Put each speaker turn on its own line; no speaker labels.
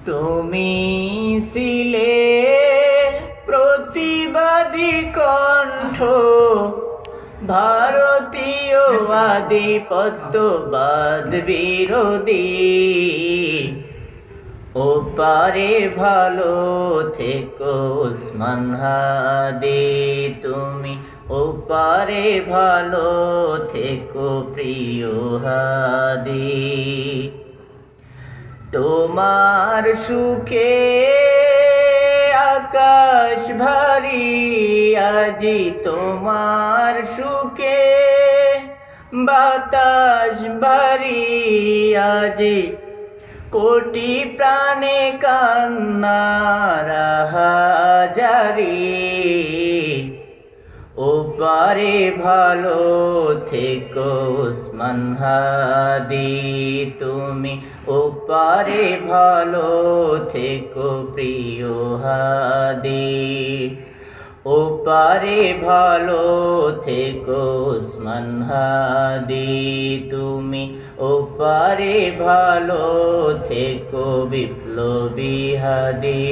তুমি ছিলে প্রতিবাদী কণ্ঠ, ভারতীয় আধিপত্যবাদ বিরোধী। ওপারে ভালো থেকো ওসমান হাদি তুমি, ওপারে ভালো থেকো প্রিয় হাদি। তোমার সুখে আকাশ ভারী আজি, তোমার সুখে বাতাস ভারী আজি। কোটি প্রাণে কান্নার হাজারি, ওপারে ভালো থেকো ওসমান হাদি তুমি, ওপারে ভালো থেকো প্রিয় হাদি। ওপারে ভালো থেকো ওসমান হাদি তুমি, ওপারে ভালো থেকো বিপ্লবী হাদি।